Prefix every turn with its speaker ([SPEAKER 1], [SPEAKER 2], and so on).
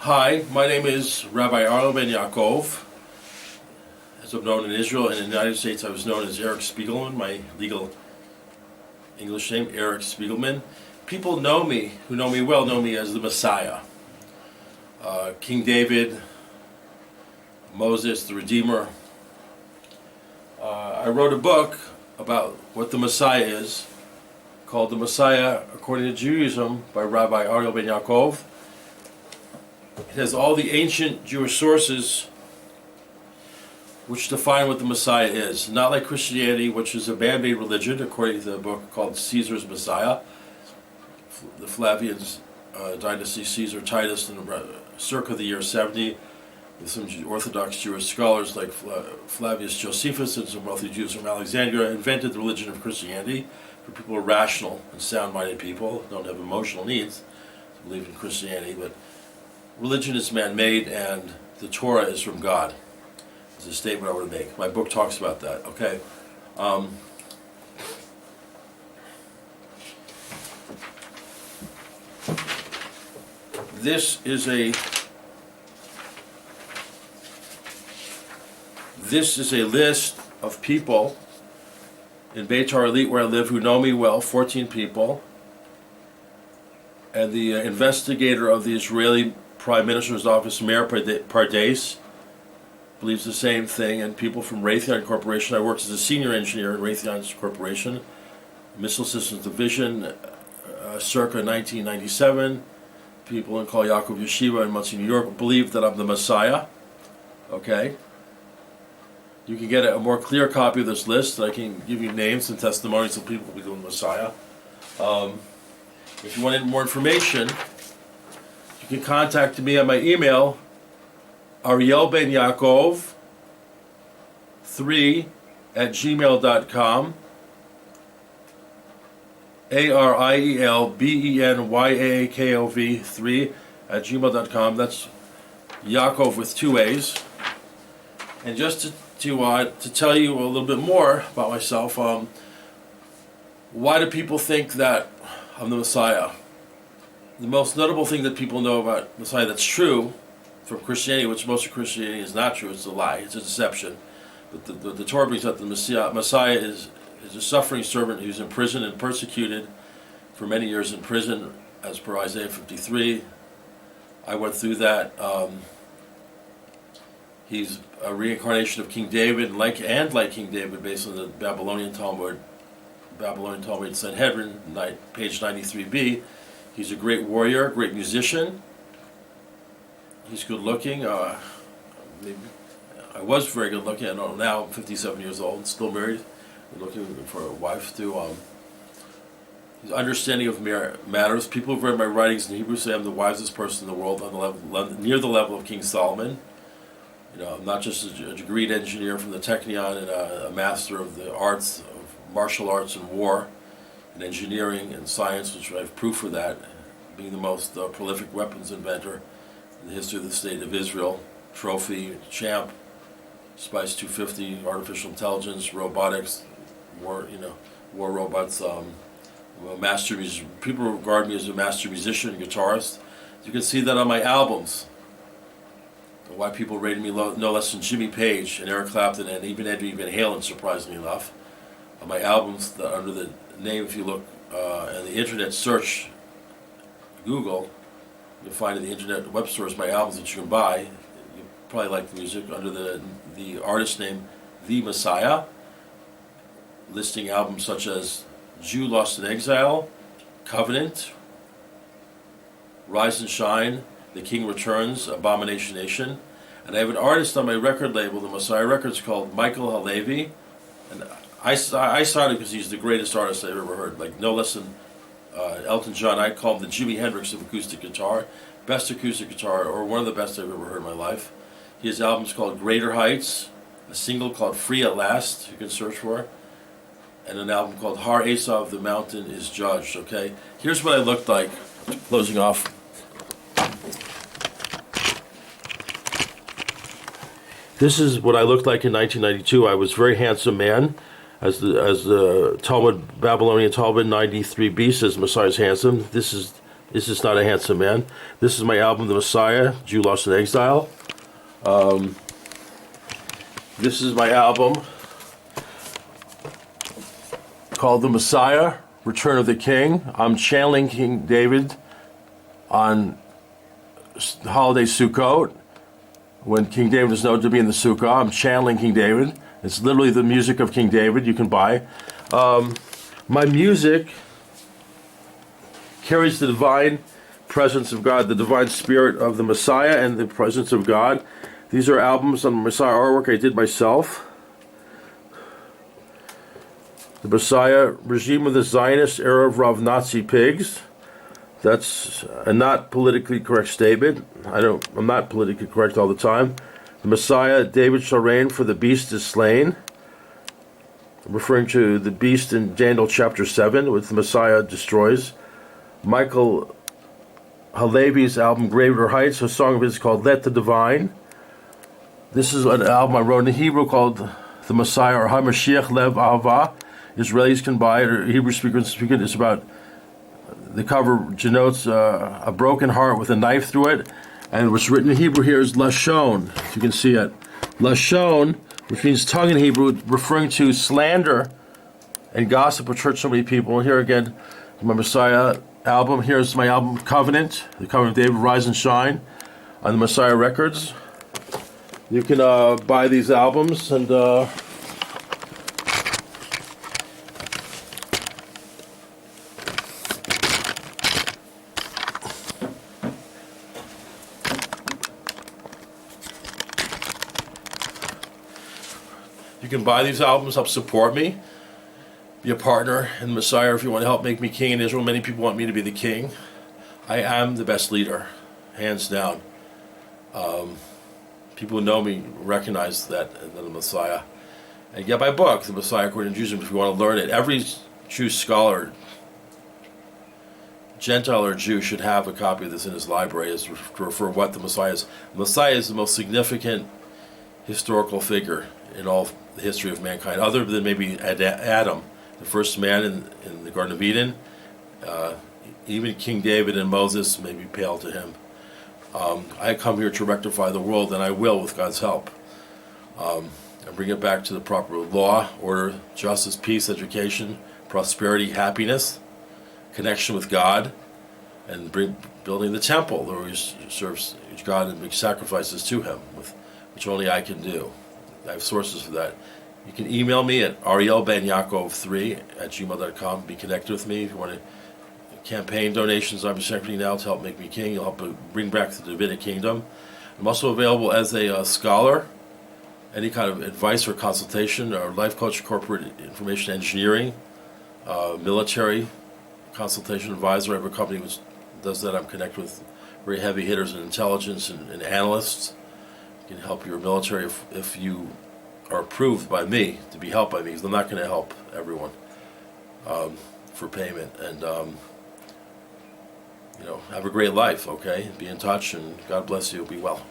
[SPEAKER 1] Hi, my name is Rabbi Ariel ben Yaakov. As I'm known in Israel and in the United States, I was known as Eric Spiegelman, my legal English name, Eric Spiegelman. People know me, who know me well, know me as the Messiah. King David, Moses, the Redeemer. I wrote a book about what the Messiah is, called The Messiah According to Judaism by Rabbi Ariel ben Yaakov. It has all the ancient Jewish sources which define what the Messiah is. Not like Christianity, which is a man-made religion, according to the book called Caesar's Messiah. The Flavians dynasty, Caesar Titus, in circa the year 70, with some Orthodox Jewish scholars like Flavius Josephus and some wealthy Jews from Alexandria, invented the religion of Christianity for people who are rational and sound-minded people, don't have emotional needs to believe in Christianity, but religion is man-made and the Torah is from God. It's a statement I want to make. My book talks about that, okay? This is a list of people in Beitar Elite where I live who know me well, 14 people, and the investigator of the Israeli Prime Minister's office, Meir Pardes, believes the same thing, and people from Raytheon Corporation. I worked as a senior engineer in Raytheon Corporation, Missile Systems Division, circa 1997. People in Kol Yaakov Yeshiva in Monsey, New York, believe that I'm the Messiah. Okay? You can get a more clear copy of this list. I can give you names and testimonies of people who believe in the Messiah. If you want more information, you can contact me on my email, arielbenyaakov3@gmail.com, arielbenyaakov3@gmail.com. That's Yaakov with two A's. And just to tell you a little bit more about myself, why do people think that I'm the Messiah? The most notable thing that people know about Messiah that's true from Christianity, which most of Christianity is not true, it's a lie, it's a deception. But the Torah brings up the Messiah is a suffering servant who's imprisoned and persecuted for many years in prison, as per Isaiah 53. I went through that. He's a reincarnation of King David, like King David, based on the Babylonian Talmud Sanhedrin, page 93b. He's a great warrior, great musician. He's good looking. I was very good looking. I don't know now. I'm 57 years old, still married. I'm looking for a wife too. His understanding of matters. People who've read my writings in Hebrew say I'm the wisest person in the world, on the level, near the level of King Solomon. You know, I'm not just a degreed engineer from the Technion and a master of the arts, of martial arts and war, and engineering and science, which I have proof for that, being the most prolific weapons inventor in the history of the state of Israel, trophy, champ, Spice 250, artificial intelligence, robotics, war robots, people regard me as a master musician and guitarist. You can see that on my albums. Why people rated me no less than Jimmy Page and Eric Clapton and even Eddie Van Halen, surprisingly enough. On my albums, under the name, if you look on the internet, search Google, you'll find in the internet web stores my albums that you can buy. You probably like the music under the artist name The Messiah, listing albums such as Jew Lost in Exile, Covenant, Rise and Shine, The King Returns, Abomination Nation. And I have an artist on my record label, the Messiah Records, called Michael Halevi. And I signed him because he's the greatest artist I've ever heard. Like no less than Elton John. I call him the Jimi Hendrix of acoustic guitar. Best acoustic guitar, or one of the best I've ever heard in my life. He has albums called Greater Heights, a single called Free at Last, you can search for, and an album called Har Esav, the Mountain is Judged, okay? Here's what I looked like, closing off. This is what I looked like in 1992. I was a very handsome man. As the Babylonian Talmud 93b says, Messiah is handsome. This is This is not a handsome man. This is my album, The Messiah, Jew Lost in Exile. This is my album called The Messiah, Return of the King. I'm channeling King David on holiday Sukkot, when King David is known to be in the Sukkah. I'm channeling King David. It's literally the music of King David you can buy. My music carries the divine presence of God, the divine spirit of the Messiah and the presence of God. These are albums on the Messiah artwork I did myself. The Messiah, Regime of the Zionist Era of Rav Nazi Pigs. That's a not politically correct statement. I'm not politically correct all the time. The Messiah, David shall reign, for the beast is slain. Referring to the beast in Daniel chapter 7, which the Messiah destroys. Michael Halevi's album, Greater Heights, a song of his called Let the Divine. This is an album I wrote in Hebrew called The Messiah, or HaMashiach Lev Ahava. Israelis can buy it, or Hebrew speakers speak it. It's about, the cover denotes a broken heart with a knife through it. And what's written in Hebrew here is Lashon, if you can see it. Lashon, which means tongue in Hebrew, referring to slander and gossip, which hurts so many people. And here again, my Messiah album. Here's my album, Covenant, the Covenant of David, Rise and Shine, on the Messiah Records. You can buy these albums, and you can buy these albums, help support me, be a partner in the Messiah if you want to help make me king in Israel. Many people want me to be the king. I am the best leader, hands down. People who know me recognize that in the Messiah. And get my book, The Messiah According to Judaism, if you want to learn it. Every Jewish scholar, Gentile or Jew, should have a copy of this in his library as for what the Messiah is. The Messiah is the most significant historical figure in all the history of mankind, other than maybe Adam, the first man in the Garden of Eden. Even King David and Moses maybe pale to him. I come here to rectify the world, and I will with God's help. And bring it back to the proper law, order, justice, peace, education, prosperity, happiness, connection with God, and building the temple where he serves God and make sacrifices to him, which only I can do. I have sources for that. You can email me at arielbenyaakov3@gmail.com. Be connected with me if you want to. Campaign donations I'm accepting now to help make me king. It'll help bring back the Davidic kingdom. I'm also available as a scholar. Any kind of advice or consultation, or life coach, corporate information engineering, military consultation advisor. I have a company which does that. I'm connected with very heavy hitters in intelligence and analysts. You can help your military if you are approved by me to be helped by me, because I'm not going to help everyone for payment. And have a great life, okay? Be in touch, and God bless you. Be well.